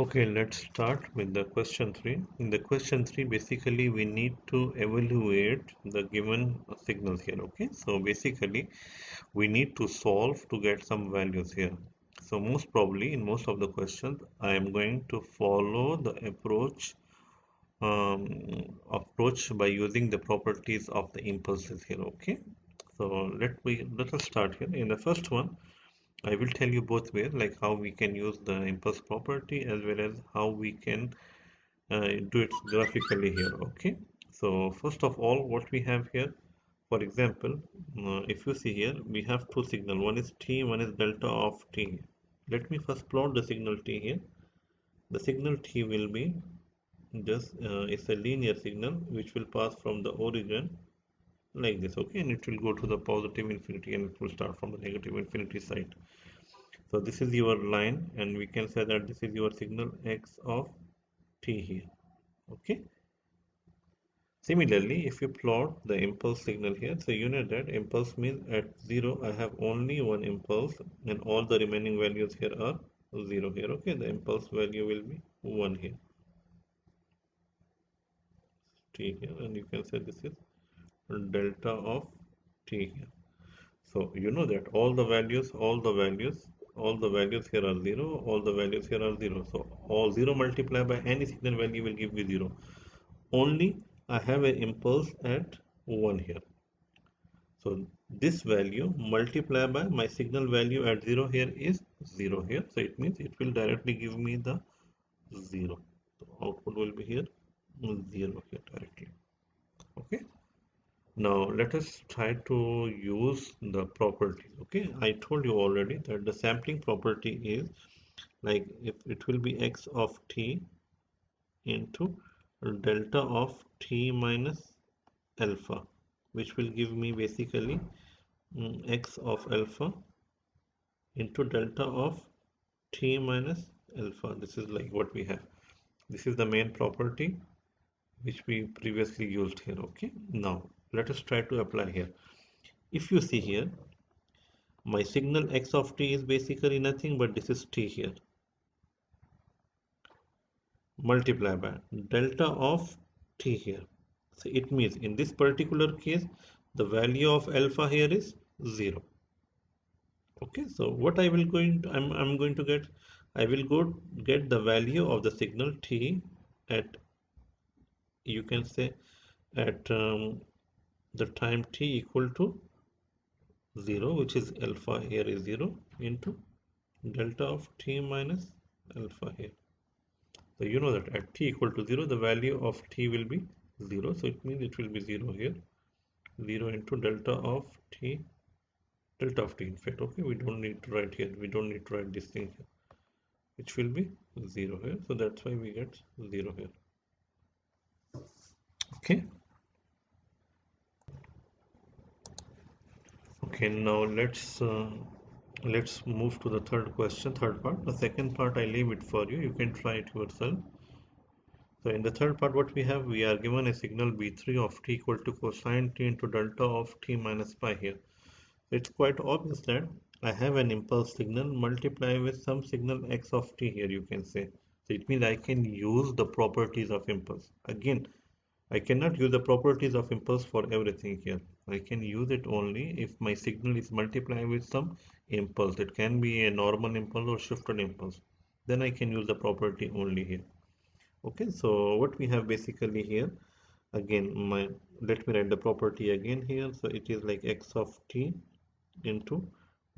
Okay, let's start with the question 3. In the question 3, basically we need to evaluate the given signals here. Okay, so basically we need to solve to get some values here. So most probably in most of the questions, I am going to follow the approach by using the properties of the impulses here. Okay, so let us start here. In the first one, I will tell you both ways, like how we can use the impulse property as well as how we can do it graphically here. Okay, so first of all, what we have here, for example, if you see here, we have two signal. One is t, one is delta of t. Let me first plot the signal t here. The signal t will be just it's a linear signal which will pass from the origin like this. Okay, and it will go to the positive infinity and it will start from the negative infinity side. So this is your line, and we can say that this is your signal x of t here. Okay. Similarly, if you plot the impulse signal here, so you know that impulse means at 0 I have only one impulse and all the remaining values here are 0 here. Okay, the impulse value will be 1 here, t here, and you can say this is delta of t here. So you know that all the values here are 0, all the values here are 0. So all 0 multiplied by any signal value will give me 0. Only I have an impulse at 1 here. So this value multiplied by my signal value at 0 here is 0 here. So it means it will directly give me the 0. So output will be here 0 here directly. Okay. Now let us try to use the properties. Okay, I told you already that the sampling property is like if it will be x of t into delta of t minus alpha, which will give me basically x of alpha into delta of t minus alpha. This is like what we have. This is the main property which we previously used here. Okay, now let us try to apply here. If you see here, my signal x of t is basically nothing but this is t here, multiply by delta of t here. So it means in this particular case, the value of alpha here is 0. Okay, so what I'm going to get, I will go get the value of the signal t at, you can say, at the time t equal to 0, which is alpha here is 0 into delta of t minus alpha here. So you know that at t equal to 0, the value of t will be 0. So it means it will be 0 here. 0 into delta of t in fact. Okay, we don't need to write here. We don't need to write this thing here. Which will be 0 here. So that's why we get 0 here. Okay. Okay, now let's move to the third question, third part. The second part I leave it for you. You can try it yourself. So in the third part, what we have, we are given a signal B3 of t equal to cosine t into delta of t minus pi here. It's quite obvious that I have an impulse signal multiplied with some signal x of t here, you can say. So it means I can use the properties of impulse. Again, I cannot use the properties of impulse for everything here. I can use it only if my signal is multiplied with some impulse. It can be a normal impulse or shifted impulse. Then I can use the property only here. Okay, so what we have basically here, again, let me write the property again here. So it is like x of t into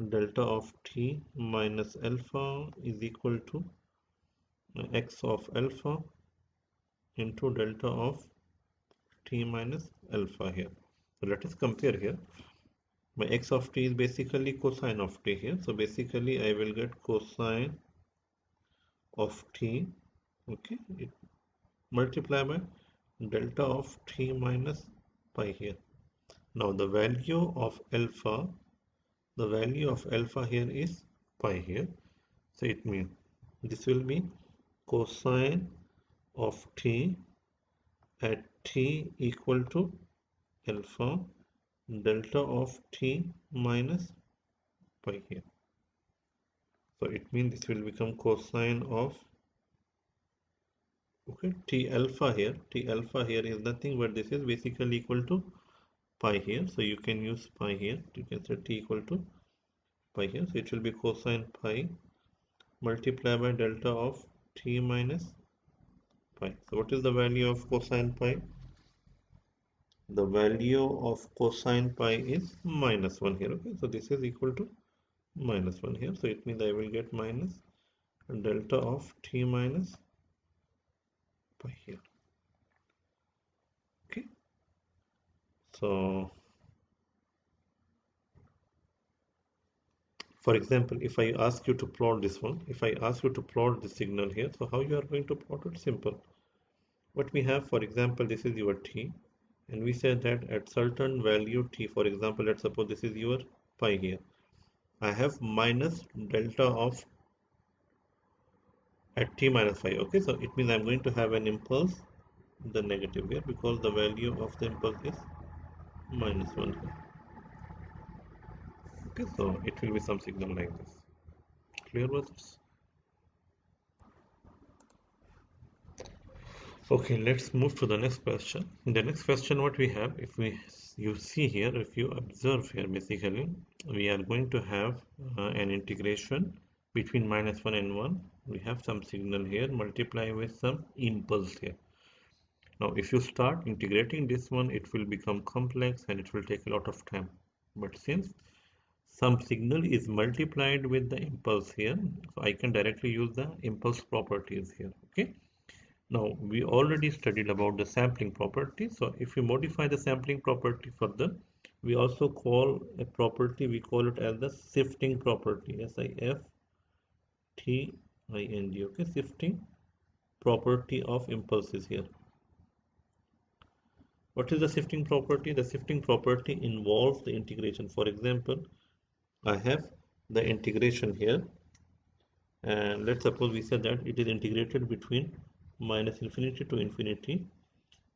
delta of t minus alpha is equal to x of alpha into delta of t minus alpha here. So let us compare here. My x of t is basically cosine of t here. So basically I will get cosine of t, okay, it multiply by delta of t minus pi here. Now the value of alpha here is pi here. So it means this will be cosine of t at t equal to alpha delta of t minus pi here. So it means this will become cosine of Okay, T alpha here is nothing but this is basically equal to pi here. So you can use pi here. You can set T equal to pi here. So it will be cosine pi multiplied by delta of T minus pi. So what is the value of cosine pi? The value of cosine pi is minus 1 here. Okay, so this is equal to minus 1 here. So it means I will get minus delta of T minus pi here. Okay, so for example, if I ask you to plot this one, if I ask you to plot the signal here, so how you are going to plot it? Simple. What we have, for example, this is your T, and we said that at certain value T, for example, let's suppose this is your pi here. I have minus delta of at T minus 5. Okay, so it means I'm going to have an impulse, the negative here, because the value of the impulse is minus 1 here. Okay, so it will be some signal like this. Clear with this? Okay, let's move to the next question. In the next question, what we have, if you see here, if you observe here, basically, we are going to have an integration between minus 1 and 1. We have some signal here, multiply with some impulse here. Now, if you start integrating this one, it will become complex and it will take a lot of time. But since some signal is multiplied with the impulse here, so I can directly use the impulse properties here. Okay. Now, we already studied about the sampling property. So if we modify the sampling property further, we also call a property, we call it as the shifting property, SIFTING, okay, shifting property of impulses here. What is the shifting property? The shifting property involves the integration. For example, I have the integration here, and let's suppose we said that it is integrated between minus infinity to infinity.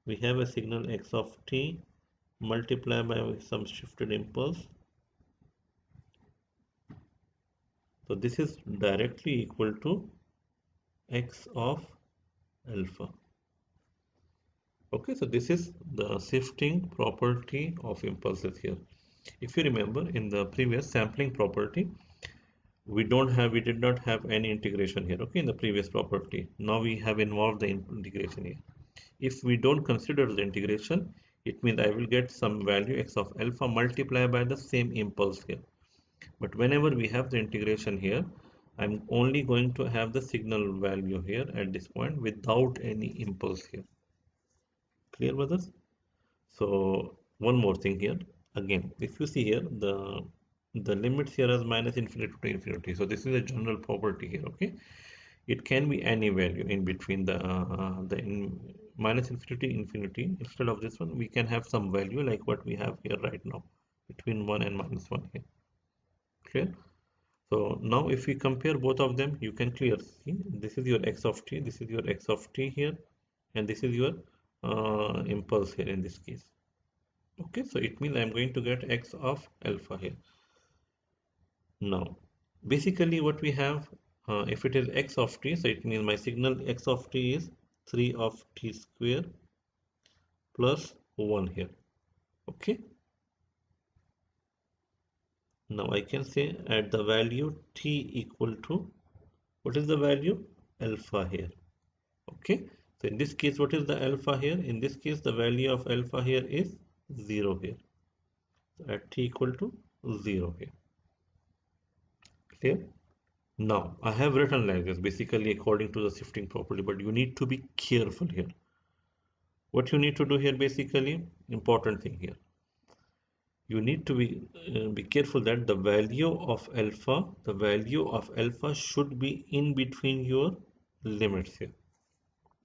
We have a signal x of t multiplied by some shifted impulse. So this is directly equal to x of alpha. Okay, so this is the shifting property of impulses here. If you remember in the previous sampling property, we did not have any integration here, okay, in the previous property. Now we have involved the integration here. If we don't consider the integration, it means I will get some value x of alpha multiplied by the same impulse here. But whenever we have the integration here, I'm only going to have the signal value here at this point without any impulse here. Clear with us? So one more thing here. Again, if you see here, the limits here is minus infinity to infinity. So this is a general property here. Okay, it can be any value in between minus infinity infinity. Instead of this one, we can have some value like what we have here right now between 1 and minus 1 here. Clear? So now if we compare both of them, you can clearly see this is your x of t, this is your x of t here, and this is your impulse here in this case. Okay, so it means I'm going to get x of alpha here. Now, basically what we have, if it is x of t, so it means my signal x of t is 3 of t square plus 1 here. Okay. Now I can say at the value t equal to, what is the value? Alpha here. Okay. So in this case, what is the alpha here? In this case, the value of alpha here is 0 here. So at t equal to 0 here. Clear? Now, I have written like this, basically according to the shifting property, but you need to be careful here. What you need to do here, basically, important thing here. You need to be careful that the value of alpha should be in between your limits here.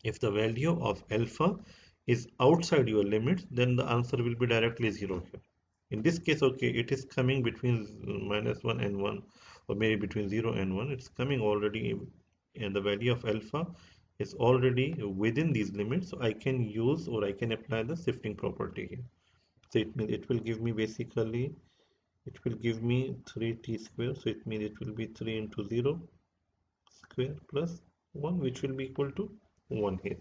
If the value of alpha is outside your limits, then the answer will be directly 0 here. In this case, okay, it is coming between minus 1 and 1, or maybe between 0 and 1. It's coming already, and the value of alpha is already within these limits. So I can use, or I can apply the shifting property here. So it will give me basically, it will give me 3t square. So it means it will be 3 into 0 square plus 1, which will be equal to 1 here.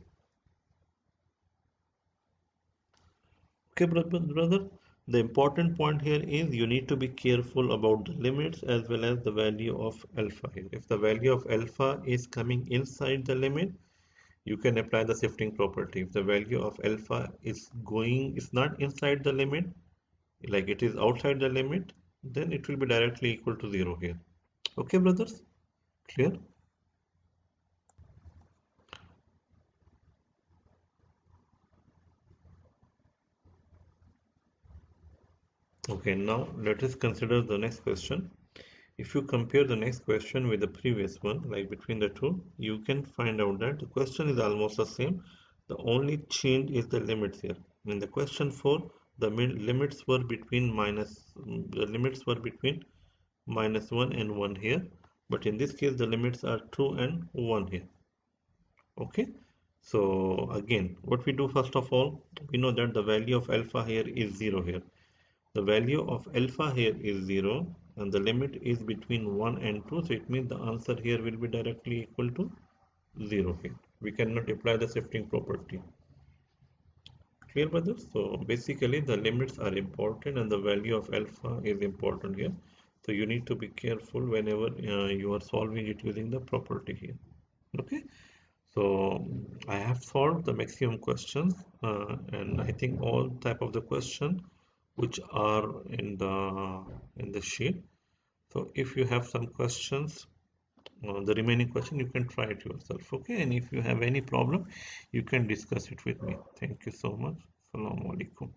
Okay, brother. The important point here is you need to be careful about the limits as well as the value of alpha here. If the value of alpha is coming inside the limit, you can apply the shifting property. If the value of alpha is not inside the limit, like it is outside the limit, then it will be directly equal to 0 here. Okay, brothers? Clear? Okay, now let us consider the next question. If you compare the next question with the previous one, like between the two, you can find out that the question is almost the same. The only change is the limits here. In the question 4, the limits were between minus 1 and 1 here. But in this case, the limits are 2 and 1 here. Okay. So again, what we do first of all, we know that the value of alpha here is 0 here. The value of alpha here is 0 and the limit is between 1 and 2, so it means the answer here will be directly equal to 0 here. We cannot apply the shifting property. Clear, brothers? So basically the limits are important and the value of alpha is important here. So you need to be careful whenever you are solving it using the property here. Okay. So I have solved the maximum questions and I think all type of the question which are in the sheet. So if you have some questions, the remaining question you can try it yourself. Okay, and if you have any problem, you can discuss it with me. Thank you so much. Assalamu alaikum.